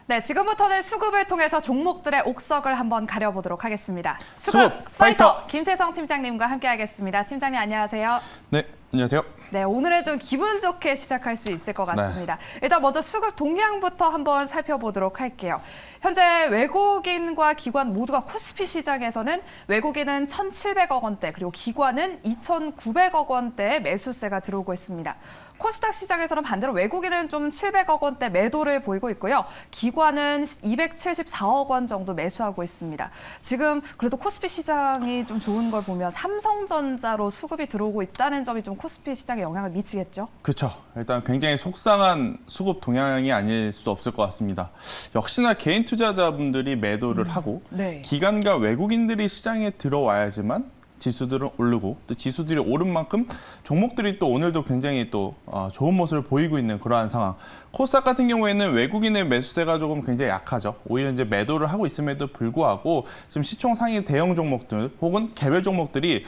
네, 지금부터는 수급을 통해서 종목들의 옥석을 한번 가려보도록 하겠습니다. 수급 파이터! 김태성 팀장님과 함께하겠습니다. 팀장님 안녕하세요. 네, 안녕하세요. 네, 오늘은 좀 기분 좋게 시작할 수 있을 것 같습니다. 일단 먼저 수급 동향부터 한번 살펴보도록 할게요. 현재 외국인과 기관 모두가 코스피 시장에서는 외국인은 1,700억 원대 그리고 기관은 2,900억 원대의 매수세가 들어오고 있습니다. 코스닥 시장에서는 반대로 외국인은 좀 700억 원대 매도를 보이고 있고요. 기관은 274억 원 정도 매수하고 있습니다. 지금 그래도 코스피 시장이 좀 좋은 걸 보면 삼성전자로 수급이 들어오고 있다는 점이 좀 코스피 시장에 영향을 미치겠죠? 그렇죠. 일단 굉장히 속상한 수급 동향이 아닐 수 없을 것 같습니다. 역시나 개인 투자자분들이 매도를 하고 네. 기관과 외국인들이 시장에 들어와야지만 지수들은 오르고 또 지수들이 오른 만큼 종목들이 또 오늘도 굉장히 또 좋은 모습을 보이고 있는 그러한 상황. 코스닥 같은 경우에는 외국인의 매수세가 조금 굉장히 약하죠. 오히려 이제 매도를 하고 있음에도 불구하고 지금 시총 상위 대형 종목들 혹은 개별 종목들이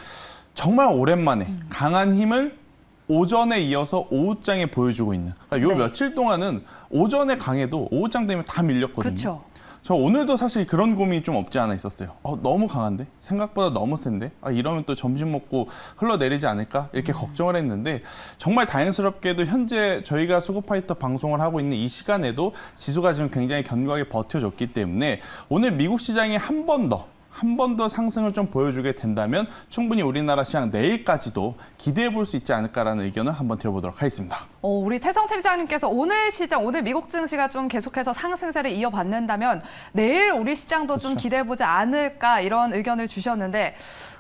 정말 오랜만에 강한 힘을 오전에 이어서 오후장에 보여주고 있는. 그러니까 요 네. 며칠 동안은 오전에 강해도 오후장 되면 다 밀렸거든요. 그렇죠. 저 오늘도 사실 그런 고민이 좀 없지 않아 있었어요. 너무 강한데? 생각보다 너무 센데? 이러면 또 점심 먹고 흘러내리지 않을까? 이렇게 걱정을 했는데 정말 다행스럽게도 현재 저희가 수급파이터 방송을 하고 있는 이 시간에도 지수가 지금 굉장히 견고하게 버텨줬기 때문에 오늘 미국 시장이 한 번 더 상승을 좀 보여주게 된다면 충분히 우리나라 시장 내일까지도 기대해 볼 수 있지 않을까라는 의견을 한번 드려보도록 하겠습니다. 우리 태성 팀장님께서 오늘 시장, 오늘 미국 증시가 좀 계속해서 상승세를 이어받는다면 내일 우리 시장도 좀 그렇죠. 기대해보지 않을까 이런 의견을 주셨는데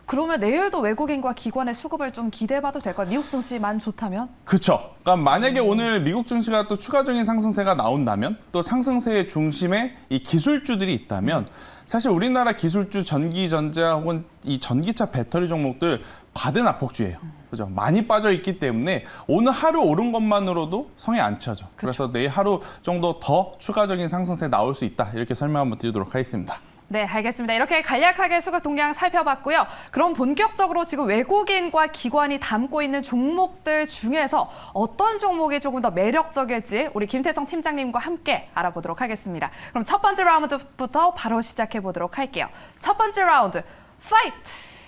그러면 내일도 외국인과 기관의 수급을 좀 기대해봐도 될까요? 미국 증시만 좋다면? 그렇죠. 그러니까 만약에 오늘 미국 증시가 또 추가적인 상승세가 나온다면 또 상승세의 중심에 이 기술주들이 있다면 사실 우리나라 기술주 전기전자 혹은 이 전기차 배터리 종목들 과대 낙폭주예요. 그죠? 많이 빠져 있기 때문에 오늘 하루 오른 것만으로도 성에 안 차죠. 그래서 내일 하루 정도 더 추가적인 상승세 나올 수 있다. 이렇게 설명 한번 드리도록 하겠습니다. 네, 알겠습니다. 이렇게 간략하게 수급 동향 살펴봤고요. 그럼 본격적으로 지금 외국인과 기관이 담고 있는 종목들 중에서 어떤 종목이 조금 더 매력적일지 우리 김태성 팀장님과 함께 알아보도록 하겠습니다. 그럼 첫 번째 라운드부터 바로 시작해 보도록 할게요. 첫 번째 라운드, 파이트!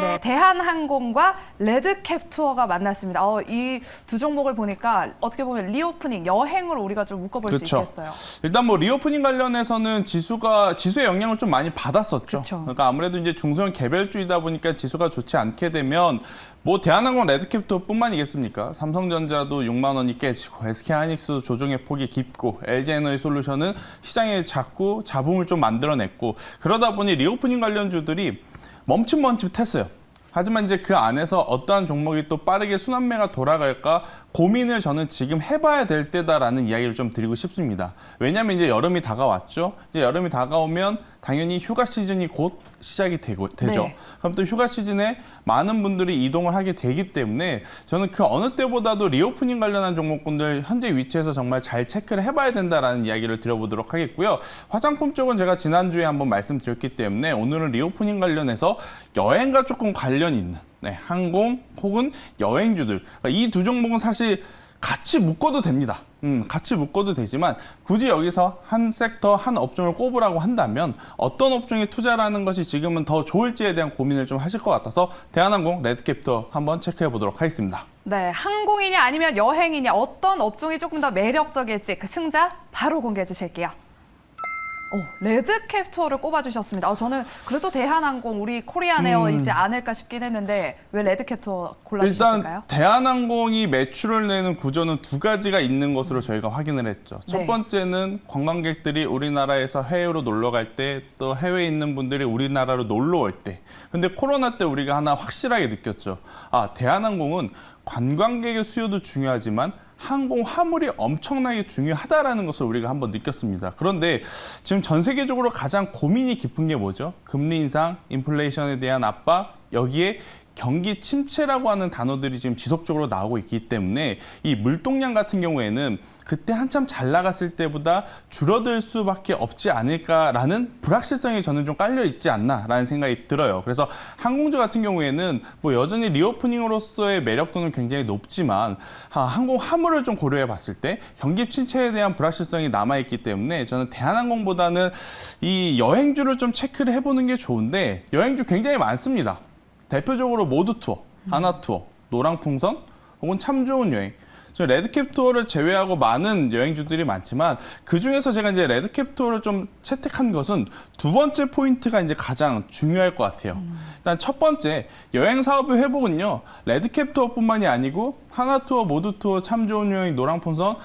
네, 대한항공과 레드캡투어가 만났습니다. 이 두 종목을 보니까 어떻게 보면 리오프닝, 여행으로 우리가 좀 묶어볼 수 있겠어요. 일단 뭐 리오프닝 관련해서는 지수의 영향을 좀 많이 받았었죠. 그쵸. 그러니까 아무래도 이제 중소형 개별주이다 보니까 지수가 좋지 않게 되면 뭐 대한항공 레드캡투어뿐만이겠습니까? 삼성전자도 6만 원이 깨지고 SK하이닉스도 조정의 폭이 깊고 LG에너지솔루션은 시장에 자꾸 잡음을 좀 만들어냈고 그러다 보니 리오프닝 관련주들이 멈칫멈칫했어요. 하지만 이제 그 안에서 어떠한 종목이 또 빠르게 순환매가 돌아갈까 고민을 저는 지금 해봐야 될 때다라는 이야기를 좀 드리고 싶습니다. 왜냐하면 이제 여름이 다가왔죠. 이제 여름이 다가오면 당연히 휴가 시즌이 곧 시작이 되죠. 네. 그럼 또 휴가 시즌에 많은 분들이 이동을 하게 되기 때문에 저는 그 어느 때보다도 리오프닝 관련한 종목군들 현재 위치에서 정말 잘 체크를 해봐야 된다라는 이야기를 드려보도록 하겠고요. 화장품 쪽은 제가 지난주에 한번 말씀드렸기 때문에 오늘은 리오프닝 관련해서 여행과 조금 관련이 있는 항공 혹은 여행주들 이 두 종목은 사실 같이 묶어도 됩니다. 같이 묶어도 되지만 굳이 여기서 한 섹터, 한 업종을 꼽으라고 한다면 어떤 업종에 투자라는 것이 지금은 더 좋을지에 대한 고민을 좀 하실 것 같아서 대한항공 레드캡투어 한번 체크해 보도록 하겠습니다. 네, 항공이냐 아니면 여행이냐 어떤 업종이 조금 더 매력적일지 그 승자 바로 공개해 주실게요. 레드캡투어를 꼽아주셨습니다. 저는 그래도 대한항공, 우리 코리안에어이지 않을까 싶긴 했는데 왜 레드캡투어 골라주셨을까요? 일단 대한항공이 매출을 내는 구조는 두 가지가 있는 것으로 저희가 확인을 했죠. 네. 첫 번째는 관광객들이 우리나라에서 해외로 놀러 갈 때 또 해외에 있는 분들이 우리나라로 놀러 올 때. 근데 코로나 때 우리가 하나 확실하게 느꼈죠. 대한항공은 관광객의 수요도 중요하지만 항공 화물이 엄청나게 중요하다라는 것을 우리가 한번 느꼈습니다. 그런데 지금 전 세계적으로 가장 고민이 깊은 게 뭐죠? 금리 인상, 인플레이션에 대한 압박, 여기에 경기 침체라고 하는 단어들이 지금 지속적으로 나오고 있기 때문에 이 물동량 같은 경우에는 그때 한참 잘 나갔을 때보다 줄어들 수밖에 없지 않을까라는 불확실성이 저는 좀 깔려 있지 않나라는 생각이 들어요. 그래서 항공주 같은 경우에는 뭐 여전히 리오프닝으로서의 매력도는 굉장히 높지만 항공 화물을 좀 고려해 봤을 때 경기 침체에 대한 불확실성이 남아 있기 때문에 저는 대한항공보다는 이 여행주를 좀 체크를 해보는 게 좋은데 여행주 굉장히 많습니다. 대표적으로 모두 투어, 하나 투어, 노랑풍선 혹은 참 좋은 여행. 저 레드캡 투어를 제외하고 많은 여행주들이 많지만 그 중에서 제가 이제 레드캡 투어를 좀 채택한 것은 두 번째 포인트가 이제 가장 중요할 것 같아요. 일단 첫 번째 여행 사업의 회복은요. 레드캡 투어뿐만이 아니고 하나 투어, 모두 투어, 참 좋은 여행, 노랑풍선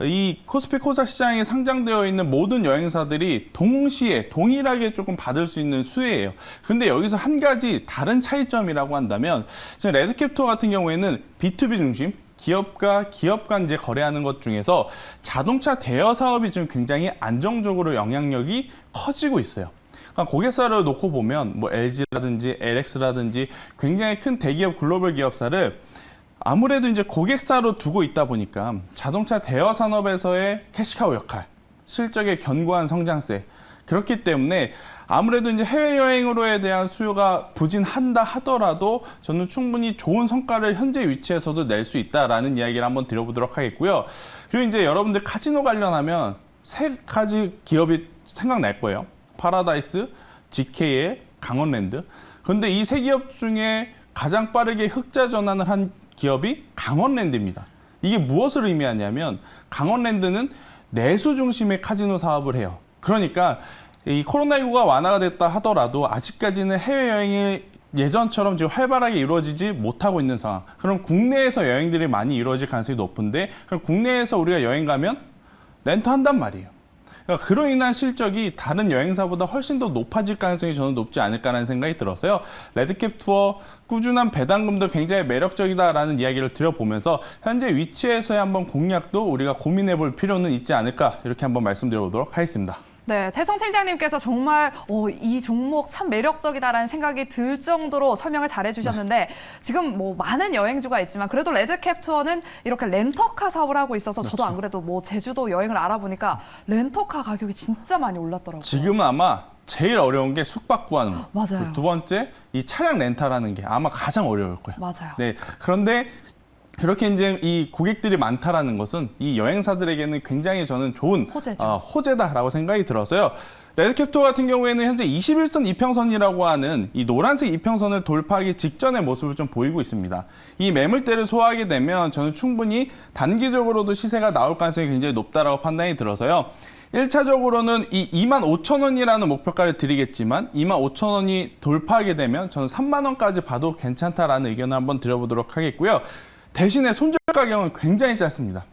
이 코스피 코스닥 시장에 상장되어 있는 모든 여행사들이 동시에 동일하게 조금 받을 수 있는 수혜예요. 근데 여기서 한 가지 다른 차이점이라고 한다면 지금 레드캡 투어 같은 경우에는 B2B 중심 기업과 기업 간 이제 거래하는 것 중에서 자동차 대여 사업이 지금 굉장히 안정적으로 영향력이 커지고 있어요. 그러니까 고객사를 놓고 보면 뭐 LG라든지 LX라든지 굉장히 큰 대기업 글로벌 기업사를 아무래도 이제 고객사로 두고 있다 보니까 자동차 대여 산업에서의 캐시카우 역할, 실적의 견고한 성장세 그렇기 때문에 아무래도 이제 해외여행으로에 대한 수요가 부진한다 하더라도 저는 충분히 좋은 성과를 현재 위치에서도 낼 수 있다라는 이야기를 한번 드려보도록 하겠고요. 그리고 이제 여러분들 카지노 관련하면 세 가지 기업이 생각날 거예요. 파라다이스, GKL, 강원랜드. 그런데 이 세 기업 중에 가장 빠르게 흑자 전환을 한 기업이 강원랜드입니다. 이게 무엇을 의미하냐면 강원랜드는 내수 중심의 카지노 사업을 해요. 그러니까 이 코로나19가 완화가 됐다 하더라도 아직까지는 해외여행이 예전처럼 지금 활발하게 이루어지지 못하고 있는 상황. 그럼 국내에서 여행들이 많이 이루어질 가능성이 높은데 그럼 국내에서 우리가 여행 가면 렌트한단 말이에요. 그러니까 그로 인한 실적이 다른 여행사보다 훨씬 더 높아질 가능성이 저는 높지 않을까라는 생각이 들어서요. 레드캡 투어 꾸준한 배당금도 굉장히 매력적이다라는 이야기를 드려보면서 현재 위치에서의 한번 공략도 우리가 고민해 볼 필요는 있지 않을까 이렇게 한번 말씀드려보도록 하겠습니다. 네, 태성 팀장님께서 정말 이 종목 참 매력적이다라는 생각이 들 정도로 설명을 잘 해주셨는데 지금 뭐 많은 여행주가 있지만 그래도 레드캡 투어는 이렇게 렌터카 사업을 하고 있어서 저도 안 그래도 뭐 제주도 여행을 알아보니까 렌터카 가격이 진짜 많이 올랐더라고요. 지금은 아마 제일 어려운 게 숙박 구하는 거. 맞아요. 두 번째, 이 차량 렌탈하는 게 아마 가장 어려울 거예요. 맞아요. 네, 그런데 그렇게 이제 이 고객들이 많다라는 것은 이 여행사들에게는 굉장히 저는 좋은 호재죠. 호재다라고 생각이 들어서요. 레드캡 투어 같은 경우에는 현재 21선 이평선이라고 하는 이 노란색 이평선을 돌파하기 직전의 모습을 좀 보이고 있습니다. 이 매물대를 소화하게 되면 저는 충분히 단기적으로도 시세가 나올 가능성이 굉장히 높다라고 판단이 들어서요. 1차적으로는 이 25,000원이라는 목표가를 드리겠지만 25,000원이 돌파하게 되면 저는 30,000원까지 봐도 괜찮다라는 의견을 한번 드려보도록 하겠고요. 대신에 손절 가격은 굉장히 짧습니다.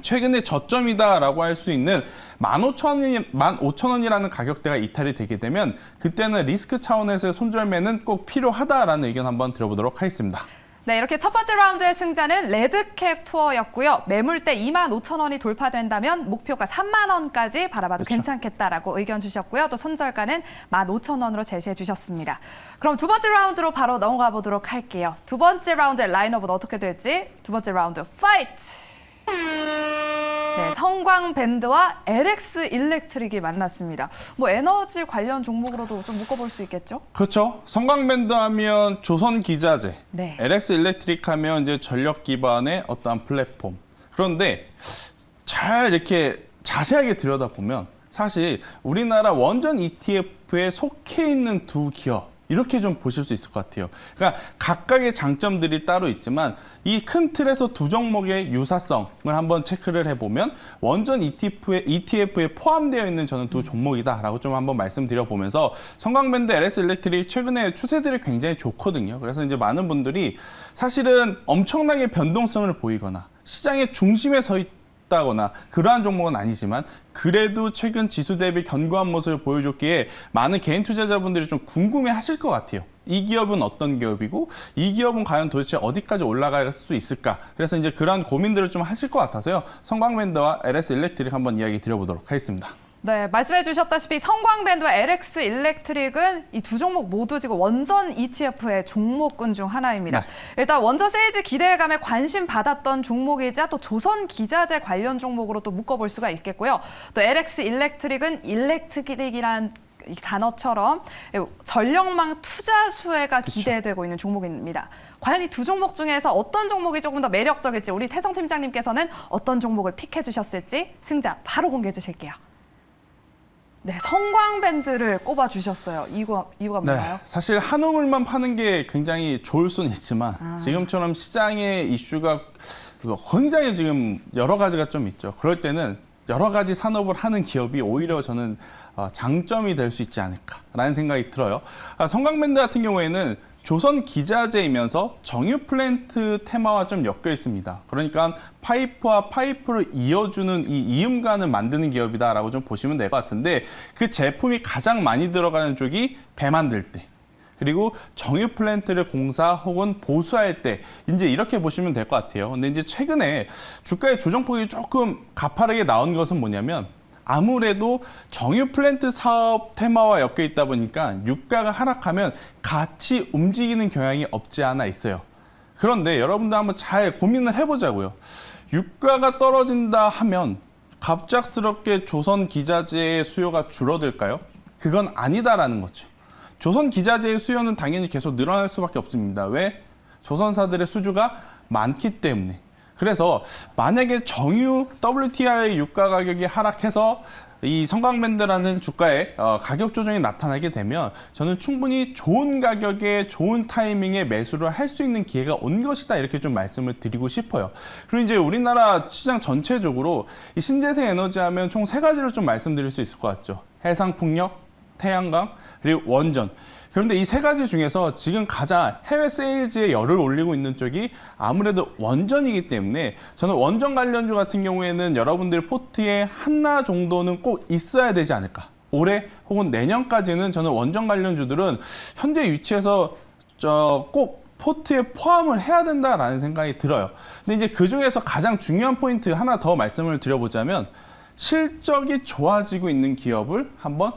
최근에 저점이다라고 할 수 있는 15,000원이라는 가격대가 이탈이 되게 되면 그때는 리스크 차원에서의 손절매는 꼭 필요하다라는 의견 한번 드려보도록 하겠습니다. 네, 이렇게 첫 번째 라운드의 승자는 레드캡 투어였고요. 매물대 25,000원이 돌파된다면 목표가 3만 원까지 바라봐도 그렇죠. 괜찮겠다라고 의견 주셨고요. 또 손절가는 15,000원으로 제시해 주셨습니다. 그럼 두 번째 라운드로 바로 넘어가 보도록 할게요. 두 번째 라운드의 라인업은 어떻게 될지 두 번째 라운드 파이트! 네, 성광밴드와 LX 일렉트릭이 만났습니다. 뭐 에너지 관련 종목으로도 좀 묶어볼 수 있겠죠? 그렇죠. 성광밴드 하면 조선기자재, 네. LX 일렉트릭 하면 이제 전력 기반의 어떠한 플랫폼. 그런데 잘 이렇게 자세하게 들여다보면 사실 우리나라 원전 ETF에 속해 있는 두 기업 이렇게 좀 보실 수 있을 것 같아요. 그러니까 각각의 장점들이 따로 있지만 이 큰 틀에서 두 종목의 유사성을 한번 체크를 해보면 원전 ETF에 포함되어 있는 저는 두 종목이다라고 좀 한번 말씀드려보면서 성광밴드, LS 일렉트릭 최근에 추세들이 굉장히 좋거든요. 그래서 이제 많은 분들이 사실은 엄청나게 변동성을 보이거나 시장의 중심에 서 있다거나 그러한 종목은 아니지만 그래도 최근 지수 대비 견고한 모습을 보여줬기에 많은 개인 투자자분들이 좀 궁금해하실 것 같아요. 이 기업은 어떤 기업이고 이 기업은 과연 도대체 어디까지 올라갈 수 있을까? 그래서 이제 그러한 고민들을 좀 하실 것 같아서요. 성광밴드와 LS 일렉트릭 한번 이야기 드려보도록 하겠습니다. 네, 말씀해 주셨다시피 성광밴드와 LX 일렉트릭은 이 두 종목 모두 지금 원전 ETF의 종목군 중 하나입니다. 네. 일단 원전 세일즈 기대감에 관심 받았던 종목이자 또 조선 기자재 관련 종목으로 또 묶어볼 수가 있겠고요. 또 LX 일렉트릭은 일렉트릭이란 이 단어처럼 전력망 투자 수혜가 기대되고 있는 종목입니다. 과연 이 두 종목 중에서 어떤 종목이 조금 더 매력적일지 우리 태성 팀장님께서는 어떤 종목을 픽해 주셨을지 승자 바로 공개해 주실게요. 네, 성광밴드를 꼽아 주셨어요. 이유가 뭔가요? 사실 한우물만 파는 게 굉장히 좋을 수는 있지만 지금처럼 시장의 이슈가 굉장히 지금 여러 가지가 좀 있죠. 그럴 때는 여러 가지 산업을 하는 기업이 오히려 저는 장점이 될 수 있지 않을까라는 생각이 들어요. 성광밴드 같은 경우에는 조선 기자재이면서 정유 플랜트 테마와 좀 엮여 있습니다. 그러니까 파이프와 파이프를 이어주는 이 이음관을 만드는 기업이다라고 좀 보시면 될 것 같은데 그 제품이 가장 많이 들어가는 쪽이 배 만들 때 그리고 정유 플랜트를 공사 혹은 보수할 때 이제 이렇게 보시면 될 것 같아요. 근데 이제 최근에 주가의 조정폭이 조금 가파르게 나온 것은 뭐냐면 아무래도 정유 플랜트 사업 테마와 엮여 있다 보니까 유가가 하락하면 같이 움직이는 경향이 없지 않아 있어요. 그런데 여러분들 한번 잘 고민을 해보자고요. 유가가 떨어진다 하면 갑작스럽게 조선 기자재의 수요가 줄어들까요? 그건 아니다라는 거죠. 조선 기자재의 수요는 당연히 계속 늘어날 수밖에 없습니다. 왜? 조선사들의 수주가 많기 때문에. 그래서 만약에 정유 WTI 유가 가격이 하락해서 이 성광밴드라는 주가에 가격 조정이 나타나게 되면 저는 충분히 좋은 가격에 좋은 타이밍에 매수를 할 수 있는 기회가 온 것이다 이렇게 좀 말씀을 드리고 싶어요. 그리고 이제 우리나라 시장 전체적으로 이 신재생 에너지 하면 총 3가지를 좀 말씀드릴 수 있을 것 같죠. 해상풍력, 태양광, 그리고 원전. 그런데 이 3가지 중에서 지금 가장 해외 세일즈에 열을 올리고 있는 쪽이 아무래도 원전이기 때문에 저는 원전 관련주 같은 경우에는 여러분들 포트에 하나 정도는 꼭 있어야 되지 않을까. 올해 혹은 내년까지는 저는 원전 관련주들은 현재 위치에서 꼭 포트에 포함을 해야 된다라는 생각이 들어요. 근데 이제 그 중에서 가장 중요한 포인트 하나 더 말씀을 드려보자면 실적이 좋아지고 있는 기업을 한번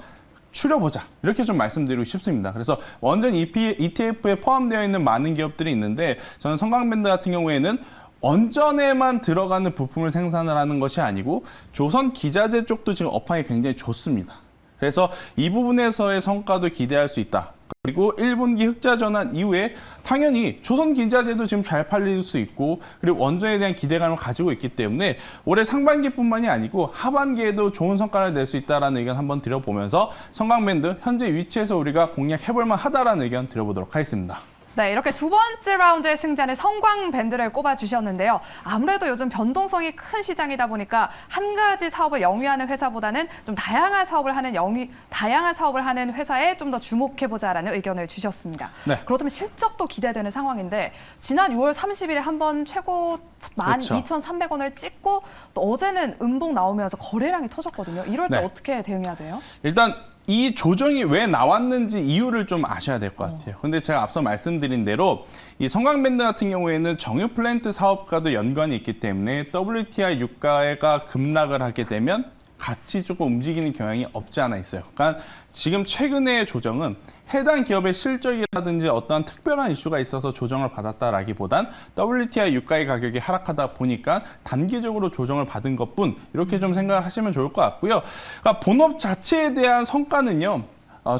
추려보자 이렇게 좀 말씀드리고 싶습니다. 그래서 원전 ETF에 포함되어 있는 많은 기업들이 있는데 저는 성광밴드 같은 경우에는 원전에만 들어가는 부품을 생산을 하는 것이 아니고 조선 기자재 쪽도 지금 업황이 굉장히 좋습니다. 그래서 이 부분에서의 성과도 기대할 수 있다. 그리고 1분기 흑자 전환 이후에 당연히 조선 기자재도 지금 잘 팔릴 수 있고 그리고 원전에 대한 기대감을 가지고 있기 때문에 올해 상반기뿐만이 아니고 하반기에도 좋은 성과를 낼 수 있다는 의견 한번 드려보면서 성광밴드 현재 위치에서 우리가 공략해볼 만하다라는 의견 드려보도록 하겠습니다. 네, 이렇게 두 번째 라운드의 승자는 성광밴드를 꼽아주셨는데요. 아무래도 요즘 변동성이 큰 시장이다 보니까 한 가지 사업을 영위하는 회사보다는 좀 다양한 사업을 하는 회사에 좀 더 주목해보자라는 의견을 주셨습니다. 네. 그렇다면 실적도 기대되는 상황인데 지난 6월 30일에 한번 최고 12,300원을 찍고 또 어제는 음봉 나오면서 거래량이 터졌거든요. 이럴 때 네. 어떻게 대응해야 돼요? 일단 이 조정이 왜 나왔는지 이유를 좀 아셔야 될 것 같아요. 근데 제가 앞서 말씀드린 대로 이 성광밴드 같은 경우에는 정유 플랜트 사업과도 연관이 있기 때문에 WTI 유가가 급락을 하게 되면 같이 조금 움직이는 경향이 없지 않아 있어요. 그러니까 지금 최근의 조정은 해당 기업의 실적이라든지 어떠한 특별한 이슈가 있어서 조정을 받았다라기보단 WTI 유가의 가격이 하락하다 보니까 단기적으로 조정을 받은 것뿐 이렇게 좀 생각을 하시면 좋을 것 같고요. 그러니까 본업 자체에 대한 성과는요.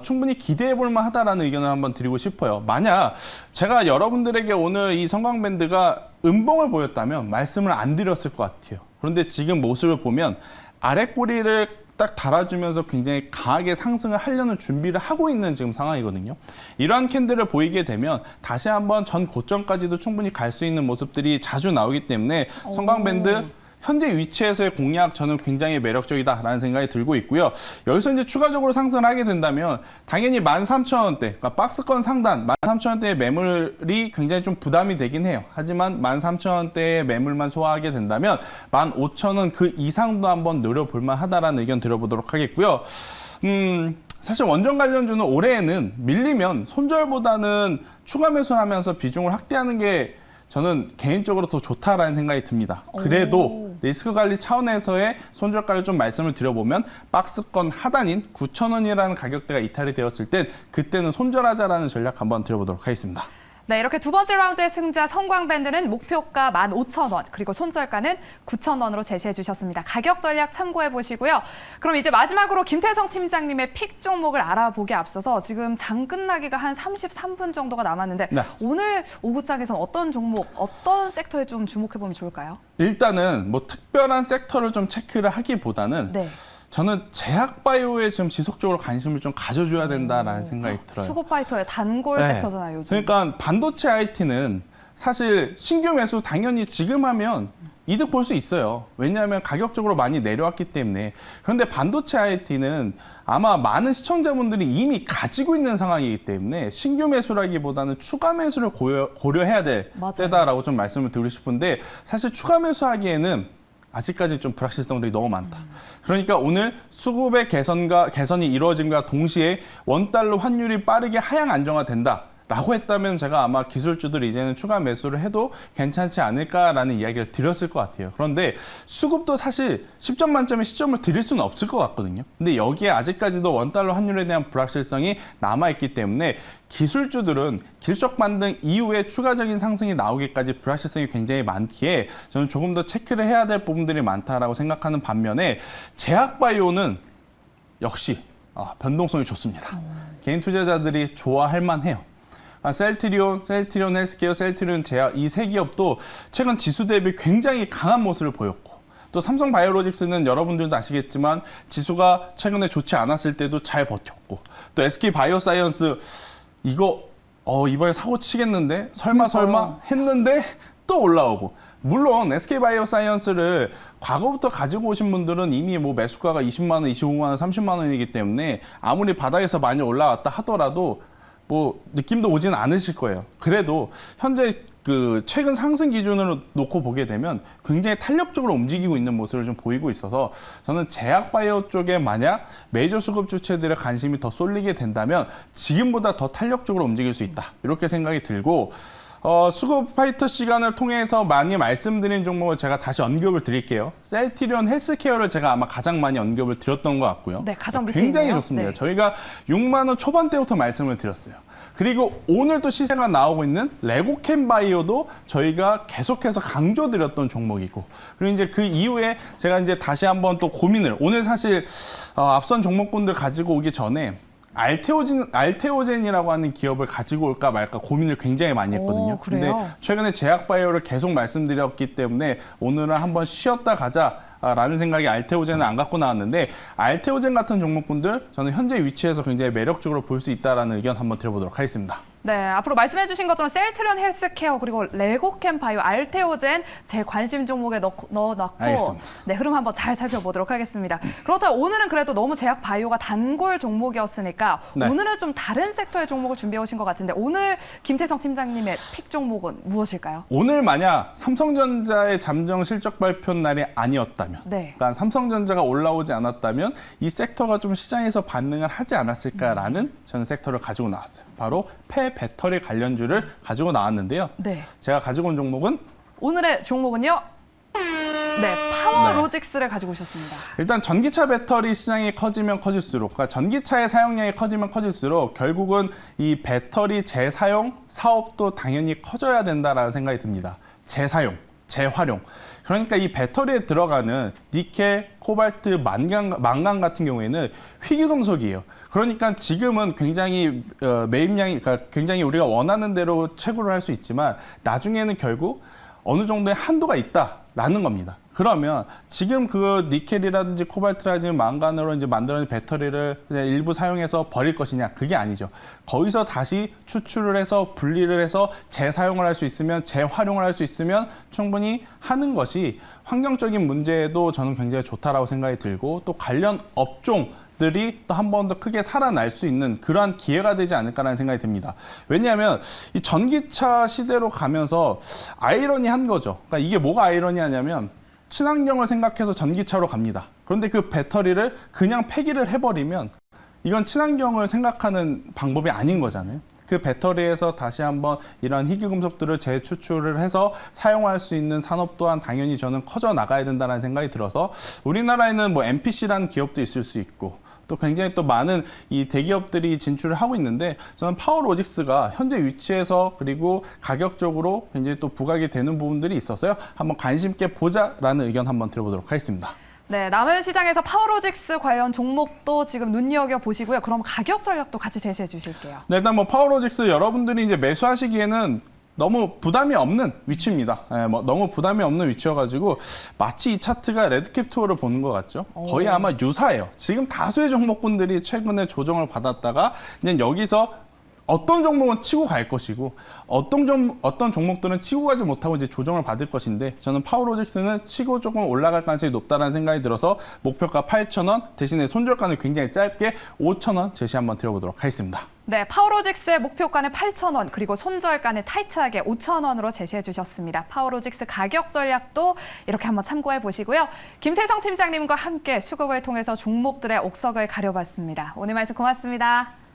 충분히 기대해 볼 만하다라는 의견을 한번 드리고 싶어요. 만약 제가 여러분들에게 오늘 이 성광밴드가 음봉을 보였다면 말씀을 안 드렸을 것 같아요. 그런데 지금 모습을 보면 아랫꼬리를 딱 달아주면서 굉장히 강하게 상승을 하려는 준비를 하고 있는 지금 상황이거든요. 이러한 캔들을 보이게 되면 다시 한번 전 고점까지도 충분히 갈 수 있는 모습들이 자주 나오기 때문에 성광밴드 현재 위치에서의 공략 저는 굉장히 매력적이다라는 생각이 들고 있고요. 여기서 이제 추가적으로 상승을 하게 된다면 당연히 13,000원대, 그러니까 박스권 상단 13,000원대의 매물이 굉장히 좀 부담이 되긴 해요. 하지만 13,000원대의 매물만 소화하게 된다면 15,000원 그 이상도 한번 노려볼 만하다라는 의견 들어보도록 하겠고요. 사실 원전 관련주는 올해에는 밀리면 손절보다는 추가 매수를 하면서 비중을 확대하는 게 저는 개인적으로 더 좋다라는 생각이 듭니다. 그래도 리스크 관리 차원에서의 손절가를 좀 말씀을 드려보면 박스권 하단인 9,000원이라는 가격대가 이탈이 되었을 땐 그때는 손절하자라는 전략 한번 드려보도록 하겠습니다. 네, 이렇게 두 번째 라운드의 승자 성광밴드는 목표가 15,000원, 그리고 손절가는 9,000원으로 제시해 주셨습니다. 가격 전략 참고해 보시고요. 그럼 이제 마지막으로 김태성 팀장님의 픽 종목을 알아보기 앞서서 지금 장 끝나기가 한 33분 정도가 남았는데 네. 오늘 오구장에서는 어떤 종목, 어떤 섹터에 좀 주목해 보면 좋을까요? 일단은 뭐 특별한 섹터를 좀 체크를 하기보다는 네. 저는 제약바이오에 지금 지속적으로 관심을 좀 가져줘야 된다라는 생각이 들어요. 수급파이터의 단골 네. 섹터잖아요, 요즘. 그러니까 반도체 IT는 사실 신규 매수 당연히 지금 하면 이득 볼 수 있어요. 왜냐하면 가격적으로 많이 내려왔기 때문에. 그런데 반도체 IT는 아마 많은 시청자분들이 이미 가지고 있는 상황이기 때문에 신규 매수라기보다는 추가 매수를 고려해야 될 맞아요. 때다라고 좀 말씀을 드리고 싶은데 사실 추가 매수하기에는 아직까지 좀 불확실성들이 너무 많다. 그러니까 오늘 수급의 개선이 이루어짐과 동시에 원달러 환율이 빠르게 하향 안정화된다. 라고 했다면 제가 아마 기술주들이 이제는 추가 매수를 해도 괜찮지 않을까라는 이야기를 드렸을 것 같아요. 그런데 수급도 사실 10점 만점의 시점을 드릴 수는 없을 것 같거든요. 근데 여기에 아직까지도 원달러 환율에 대한 불확실성이 남아있기 때문에 기술주들은 기술적 반등 이후에 추가적인 상승이 나오기까지 불확실성이 굉장히 많기에 저는 조금 더 체크를 해야 될 부분들이 많다라고 생각하는 반면에 제약바이오는 역시 변동성이 좋습니다. 개인 투자자들이 좋아할 만해요. 셀트리온 헬스케어, 셀트리온 제약 이 세 기업도 최근 지수 대비 굉장히 강한 모습을 보였고 또 삼성바이오로직스는 여러분들도 아시겠지만 지수가 최근에 좋지 않았을 때도 잘 버텼고 또 SK바이오사이언스 이거 이번에 사고 치겠는데 설마 했는데 또 올라오고 물론 SK바이오사이언스를 과거부터 가지고 오신 분들은 이미 뭐 매수가가 20만 원, 25만 원, 30만 원이기 때문에 아무리 바닥에서 많이 올라왔다 하더라도 뭐 느낌도 오진 않으실 거예요. 그래도 현재 그 최근 상승 기준으로 놓고 보게 되면 굉장히 탄력적으로 움직이고 있는 모습을 좀 보이고 있어서 저는 제약바이오 쪽에 만약 메이저 수급 주체들의 관심이 더 쏠리게 된다면 지금보다 더 탄력적으로 움직일 수 있다. 이렇게 생각이 들고 수급 파이터 시간을 통해서 많이 말씀드린 종목을 제가 다시 언급을 드릴게요. 셀트리온 헬스케어를 제가 아마 가장 많이 언급을 드렸던 것 같고요. 네, 가장 밑에 굉장히 있네요. 좋습니다. 네. 저희가 6만 원 초반대부터 말씀을 드렸어요. 그리고 오늘 또 시세가 나오고 있는 레고캠 바이오도 저희가 계속해서 강조드렸던 종목이고 그리고 이제 그 이후에 제가 이제 다시 한번 또 고민을 오늘 사실 앞선 종목군들 가지고 오기 전에 알테오젠이라고 하는 기업을 가지고 올까 말까 고민을 굉장히 많이 했거든요. 그래요? 근데 최근에 제약바이오를 계속 말씀드렸기 때문에 오늘은 한번 쉬었다 가자라는 생각이 알테오젠을 안 갖고 나왔는데 알테오젠 같은 종목군들 저는 현재 위치에서 굉장히 매력적으로 볼 수 있다라는 의견 한번 드려보도록 하겠습니다. 네, 앞으로 말씀해주신 것처럼 셀트리온 헬스케어 그리고 레고캠 바이오, 알테오젠 제 관심 종목에 넣어놨고 알겠습니다. 네, 흐름 한번 잘 살펴보도록 하겠습니다. 그렇다면 오늘은 그래도 너무 제약 바이오가 단골 종목이었으니까 네. 오늘은 좀 다른 섹터의 종목을 준비해 오신 것 같은데 오늘 김태성 팀장님의 픽 종목은 무엇일까요? 오늘 만약 삼성전자의 잠정 실적 발표 날이 아니었다면 네. 그러니까 삼성전자가 올라오지 않았다면 이 섹터가 좀 시장에서 반응을 하지 않았을까라는 저는 섹터를 가지고 나왔어요. 바로 폐배터리 관련주를 가지고 나왔는데요. 네. 제가 가지고 온 종목은 오늘의 종목은요. 네, 파워로직스를 가지고 오셨습니다. 일단 전기차 배터리 시장이 커지면 커질수록 그러니까 전기차의 사용량이 커지면 커질수록 결국은 이 배터리 재사용 사업도 당연히 커져야 된다라는 생각이 듭니다. 재사용, 재활용. 그러니까 이 배터리에 들어가는 니켈, 코발트, 망간 같은 경우에는 희귀금속이에요. 그러니까 지금은 굉장히 매입량이 그러니까 굉장히 우리가 원하는 대로 채굴을 할 수 있지만 나중에는 결국 어느 정도의 한도가 있다라는 겁니다. 그러면 지금 그 니켈이라든지 코발트라든지 망간으로 이제 만들어진 배터리를 그냥 일부 사용해서 버릴 것이냐? 그게 아니죠. 거기서 다시 추출을 해서 분리를 해서 재사용을 할 수 있으면 재활용을 할 수 있으면 충분히 하는 것이 환경적인 문제에도 저는 굉장히 좋다라고 생각이 들고 또 관련 업종들이 또 한 번 더 크게 살아날 수 있는 그러한 기회가 되지 않을까라는 생각이 듭니다. 왜냐하면 이 전기차 시대로 가면서 아이러니한 거죠. 그러니까 이게 뭐가 아이러니하냐면 친환경을 생각해서 전기차로 갑니다. 그런데 그 배터리를 그냥 폐기를 해버리면 이건 친환경을 생각하는 방법이 아닌 거잖아요. 그 배터리에서 다시 한번 이런 희귀금속들을 재추출을 해서 사용할 수 있는 산업 또한 당연히 저는 커져 나가야 된다는 생각이 들어서 우리나라에는 뭐 MPC라는 기업도 있을 수 있고 또 굉장히 또 많은 이 대기업들이 진출을 하고 있는데 저는 파워로직스가 현재 위치에서 그리고 가격적으로 굉장히 또 부각이 되는 부분들이 있어서요. 한번 관심 있게 보자라는 의견 한번 들어보도록 하겠습니다. 네, 남은 시장에서 파워로직스 관련 종목도 지금 눈여겨보시고요. 그럼 가격 전략도 같이 제시해 주실게요. 네, 일단 뭐 파워로직스 여러분들이 이제 매수하시기에는 너무 부담이 없는 위치입니다. 너무 부담이 없는 위치여가지고 마치 이 차트가 레드캡 투어를 보는 것 같죠. 거의 아마 유사해요. 지금 다수의 종목군들이 최근에 조정을 받았다가 이제 여기서 어떤 종목은 치고 갈 것이고 어떤 종목들은 치고 가지 못하고 이제 조정을 받을 것인데 저는 파워로직스는 치고 조금 올라갈 가능성이 높다는 생각이 들어서 목표가 8,000원 대신에 손절가는 굉장히 짧게 5,000원 제시 한번 드려보도록 하겠습니다. 네, 파워로직스의 목표가는 8,000원, 그리고 손절가는 타이트하게 5,000원으로 제시해 주셨습니다. 파워로직스 가격 전략도 이렇게 한번 참고해 보시고요. 김태성 팀장님과 함께 수급을 통해서 종목들의 옥석을 가려봤습니다. 오늘 말씀 고맙습니다.